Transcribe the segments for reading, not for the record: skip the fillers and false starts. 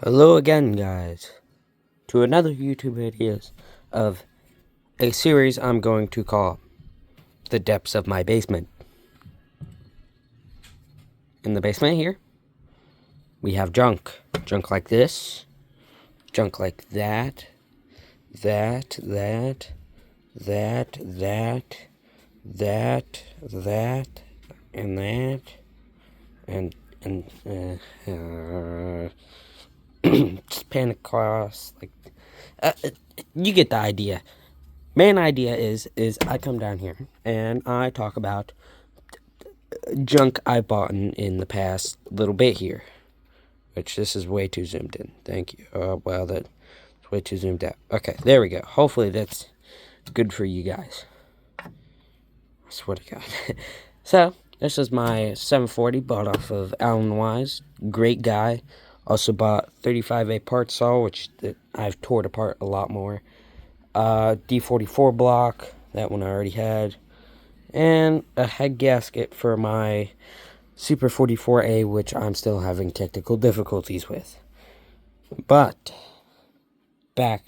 Hello again, guys, to another YouTube videos of a series I'm going to call The Depths of My Basement. In the basement here, we have junk. Junk like this, junk like that, that, and that, just panic cross, like, you get the idea. Main idea is I come down here and I talk about junk I bought in the past little bit here, which this is way too zoomed in. Thank you. Well, that's way too zoomed out. Okay, there we go. Hopefully that's good for you guys. I swear to God. So, this is my 740 bought off of Alan Wise. Great guy. Also bought 35A part saw, which I've torn apart a lot more. D44 block. That one I already had. And a head gasket for my Super 44A, which I'm still having technical difficulties with. But, back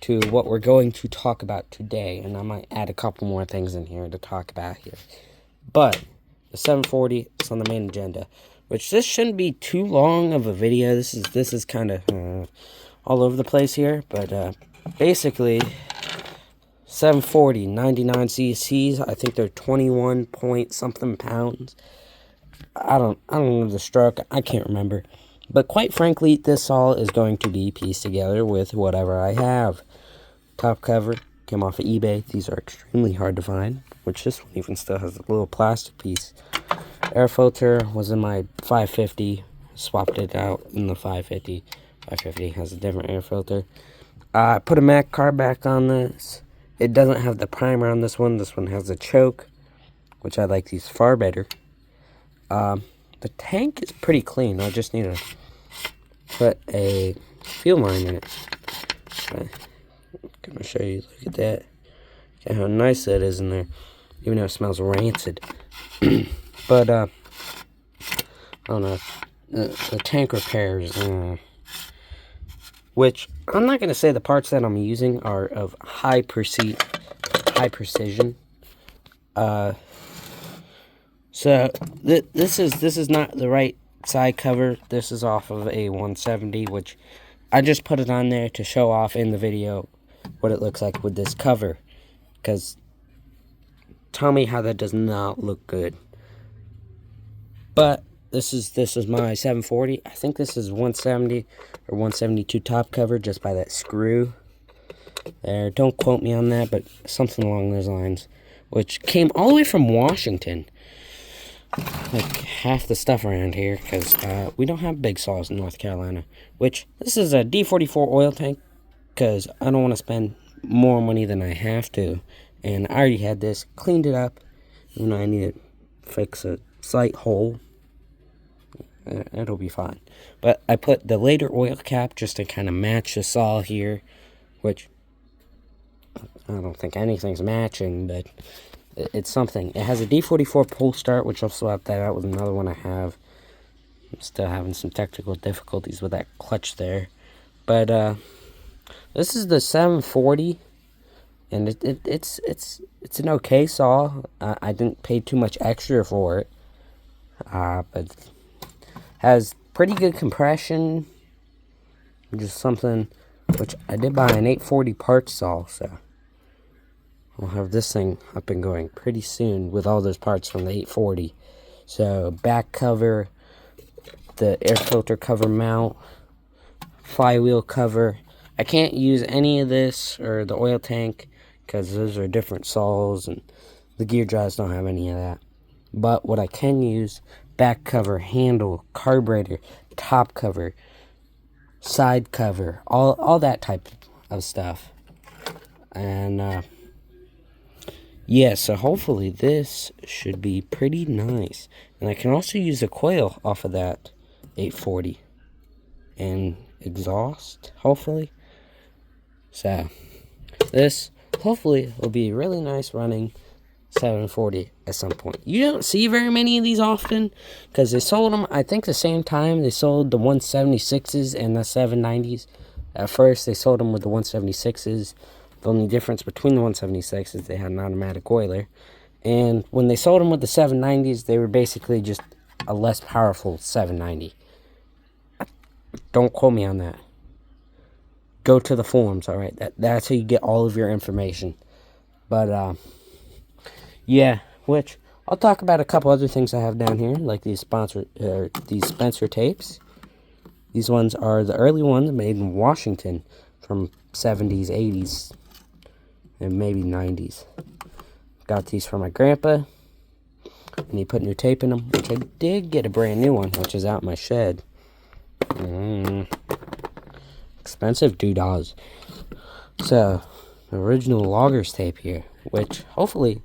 to what we're going to talk about today, and I might add a couple more things in here to talk about here. But, the 740 is on the main agenda, which this shouldn't be too long of a video. This is kind of all over the place here, but basically, 740, 99 cc's. I think they're 21 point something pounds. I don't know the stroke. I can't remember. But quite frankly, this all is going to be pieced together with whatever I have. Top cover came off of eBay. These are extremely hard to find, which this one even still has a little plastic piece. Air filter was in my 550. Swapped it out in the 550. 550 has a different air filter. I put a Mac car back on this. It doesn't have the primer on this one. This one has a choke, which I like these far better. The tank is pretty clean. I just need to put a fuel line in it. I'm going to show you. Look at that. Look at how nice that is in there. Even though it smells rancid. But, I don't know. The tank repairs, which I'm not going to say the parts that I'm using are of high precision. So this is not the right side cover. This is off of a 170, which I just put it on there to show off in the video what it looks like with this cover. Because tell me how that does not look good. But this is my 740. I think this is 170 or 172 top cover just by that screw there. Don't quote me on that, but something along those lines. Which came all the way from Washington. Like half the stuff around here, because we don't have big saws in North Carolina. Which, this is a D44 oil tank, because I don't want to spend more money than I have to. And I already had this, cleaned it up. You know, I need to fix a slight hole. It'll be fine. But I put the later oil cap just to kind of match the saw here, which I don't think anything's matching, but it's something. It has a D44 pull start, which I'll swap that out with another one I have. I'm still having some technical difficulties with that clutch there. But this is the 740, and it's an okay saw. I didn't pay too much extra for it, but has pretty good compression. Just something which I did buy an 840 parts saw, so I'll have this thing up and going pretty soon with all those parts from the 840. So, back cover, the air filter cover mount, flywheel cover. I can't use any of this or the oil tank because those are different saws and the gear drives don't have any of that. But what I can use, back cover, handle, carburetor, top cover, side cover, all that type of stuff. And yeah, so hopefully this should be pretty nice. And I can also use a coil off of that 840 and exhaust, hopefully. So this hopefully will be really nice running 740 at some point. You don't see very many of these often because they sold them, I think, the same time they sold the 176s and the 790s. At first, they sold them with the 176s. The only difference between the 176s is they had an automatic oiler. And when they sold them with the 790s, they were basically just a less powerful 790. Don't quote me on that. Go to the forums, all right? That's how you get all of your information. But, yeah, which I'll talk about a couple other things I have down here, like these Spencer tapes. These ones are the early ones made in Washington from 70s, 80s, and maybe 90s. Got these from my grandpa, and he put new tape in them, which I did get a brand new one, which is out in my shed. Expensive doodahs. So, the original loggers tape here, which hopefully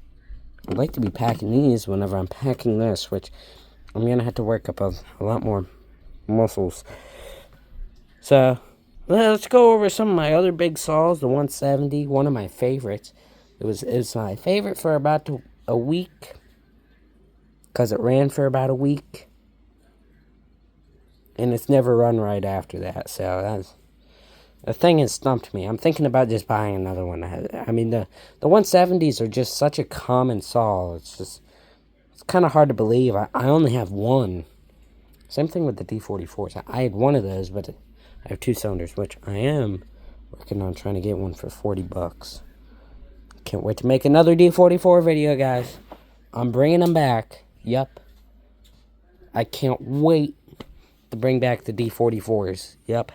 I'd like to be packing these whenever I'm packing this, which I'm going to have to work up a lot more muscles. So, let's go over some of my other big saws. The 170, one of my favorites. It's my favorite for about a week, because it ran for about a week, and it's never run right after that. So the thing has stumped me. I'm thinking about just buying another one. I mean, the 170s are just such a common saw. It's kind of hard to believe. I only have one. Same thing with the D44s. I had one of those, but I have 2 cylinders, which I am working on trying to get one for $40. Can't wait to make another D44 video, guys. I'm bringing them back. Yep. I can't wait to bring back the D44s. Yep.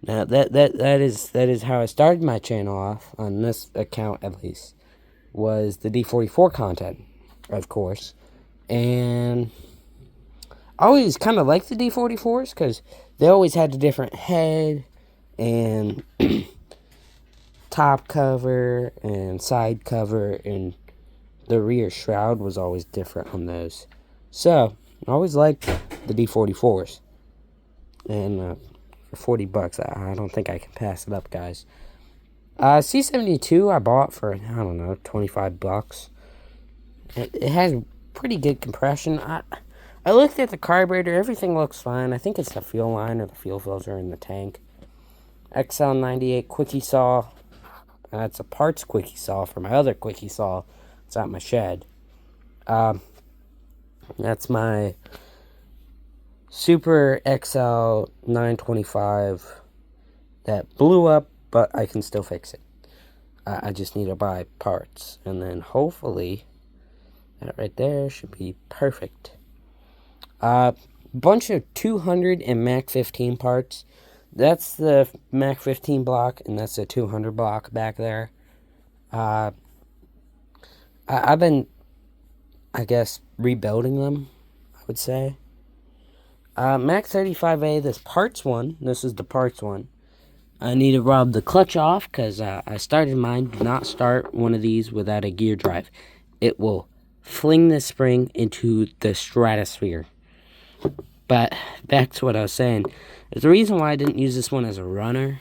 Now that is how I started my channel off, on this account at least, was the D44 content, of course. And I always kind of liked the D44s because they always had a different head and top cover and side cover, and the rear shroud was always different on those. So I always liked the D44s, and for $40, I don't think I can pass it up, guys. C72 I bought for, I don't know, $25. It has pretty good compression. I looked at the carburetor, everything looks fine. I think it's the fuel line or the fuel filter in the tank. XL98 quickie saw. It's a parts quickie saw for my other quickie saw. It's out in my shed. That's my Super XL 925 that blew up, but I can still fix it. I just need to buy parts, and then hopefully that right there should be perfect. Bunch of 200 and Mac 15 parts. That's the Mac 15 block, and that's the 200 block back there. I've been, I guess, rebuilding them, I would say. Mac 35A, this parts one. This is the parts one. I need to rub the clutch off because I started mine. Do not start one of these without a gear drive. It will fling the spring into the stratosphere. But back to what I was saying. There's a reason why I didn't use this one as a runner.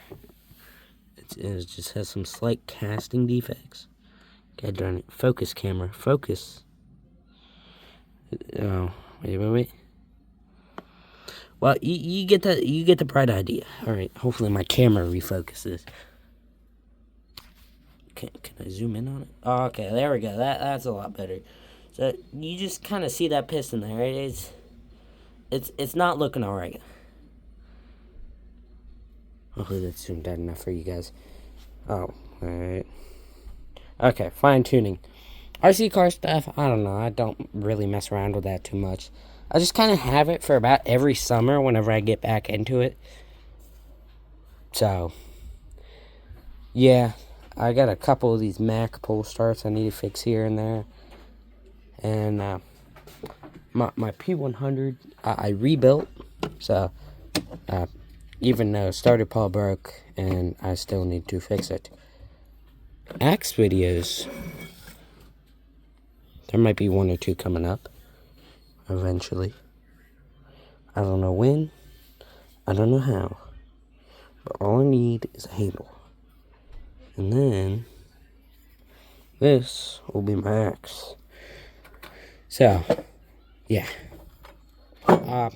It just has some slight casting defects. God darn it. Focus, camera. Focus. Oh, wait. Well, you get the bright idea. Alright, hopefully my camera refocuses. Can I zoom in on it? Oh, okay, there we go. That's a lot better. So you just kind of see that piston there. It's not looking alright. Hopefully that's zoomed out enough for you guys. Oh, alright. Okay, fine tuning. RC car stuff, I don't know. I don't really mess around with that too much. I just kind of have it for about every summer whenever I get back into it. So, yeah, I got a couple of these Mac pull starts I need to fix here and there. And my P100, I rebuilt. So, even though starter paw broke, and I still need to fix it. Axe videos. There might be 1 or 2 coming up. Eventually. I don't know when. I don't know how. But all I need is a handle. And then this will be my axe. So, yeah. I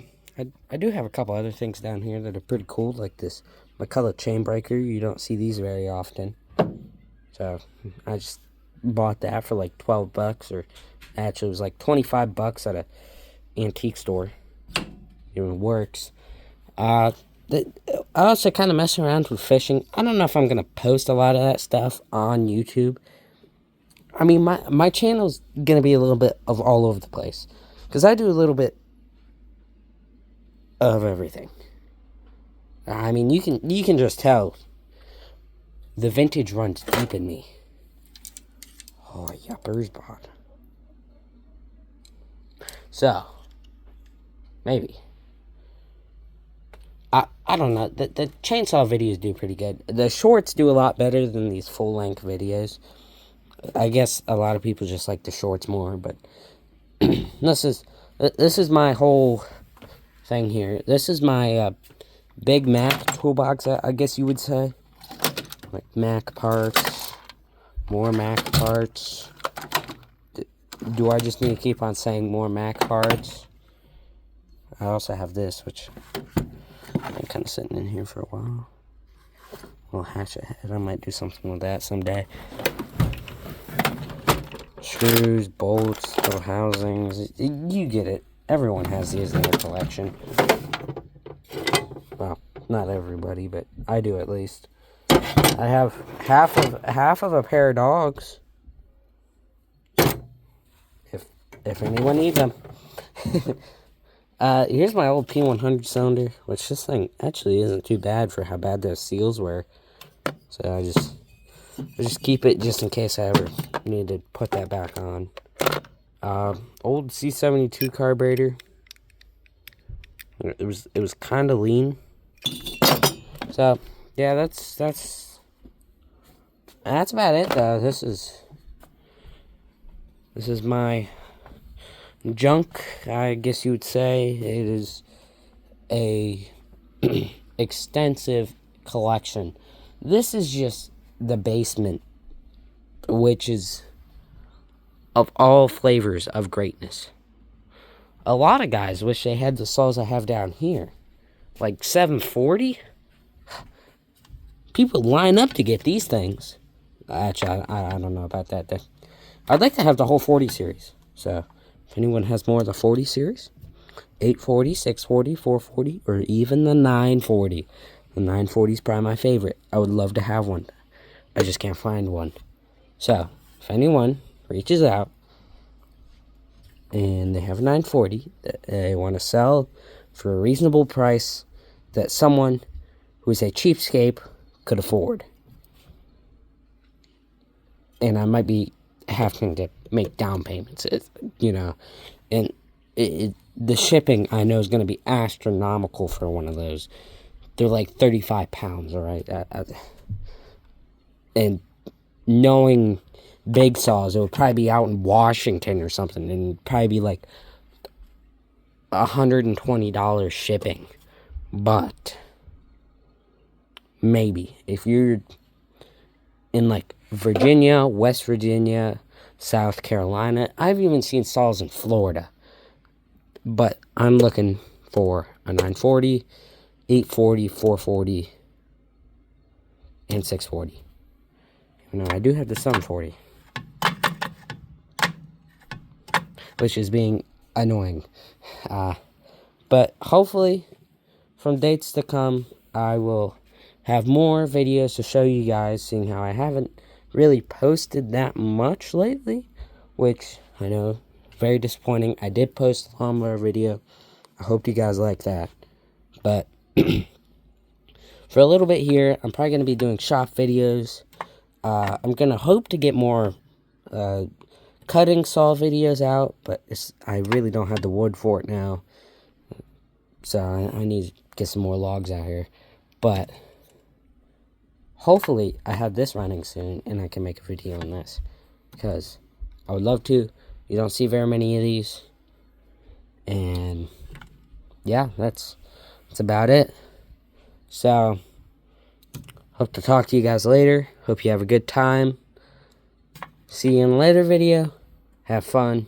do have a couple other things down here that are pretty cool, like this McCulloch chain breaker. You don't see these very often. So, I just bought that for like 12 bucks, or actually it was like 25 bucks at a antique store. It works. I also kind of mess around with fishing. I don't know if I'm going to post a lot of that stuff on YouTube. I mean, my channel's going to be a little bit of all over the place, because I do a little bit of everything. I mean, you can just tell the vintage runs deep in me. Oh, yuppers, bot. So, maybe. I don't know. The chainsaw videos do pretty good. The shorts do a lot better than these full-length videos. I guess a lot of people just like the shorts more, but this is my whole thing here. This is my Big Mac toolbox, I guess you would say. Like Mac parts, more Mac parts. Do I just need to keep on saying more Mac parts? I also have this, which I've been kind of sitting in here for a while. Little hatchet head. I might do something with that someday. Screws, bolts, little housings. You get it. Everyone has these in their collection. Well, not everybody, but I do at least. I have half of a pair of dogs. If anyone needs them. Here's my old P100 cylinder, which this thing actually isn't too bad for how bad those seals were. So I just keep it just in case I ever need to put that back on. Old C72 carburetor. It was kind of lean. So yeah, that's about it. This is my junk, I guess you would say. It is a extensive collection. This is just the basement, which is of all flavors of greatness. A lot of guys wish they had the saws I have down here. Like 740? People line up to get these things. Actually, I don't know about that. I'd like to have the whole 40 series. So, if anyone has more of the 40 series, 840, 640, 440, or even the 940. The 940 is probably my favorite. I would love to have one. I just can't find one. So, if anyone reaches out and they have a 940 that they want to sell for a reasonable price that someone who is a cheapskate could afford, and I might be having to make down payments, and the shipping I know is going to be astronomical for one of those. They're like 35 pounds, all right? And knowing big saws, it would probably be out in Washington or something, and it'd probably be like $120 shipping. But maybe if you're in like Virginia, West Virginia, South Carolina, I've even seen saws in Florida. But I'm looking for a 940, 840, 440, and 640. Now I do have the 740, which is being annoying. But hopefully, from dates to come, I will have more videos to show you guys, seeing how I haven't really posted that much lately, which I know, very disappointing. I did post a lawnmower video. I hope you guys like that. But for a little bit here, I'm probably going to be doing shop videos. I'm going to hope to get more cutting saw videos out, but I really don't have the wood for it now. So I need to get some more logs out here. But hopefully I have this running soon and I can make a video on this, because I would love to. You don't see very many of these. And yeah, that's about it. So hope to talk to you guys later. Hope you have a good time. See you in a later video. Have fun.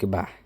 Goodbye.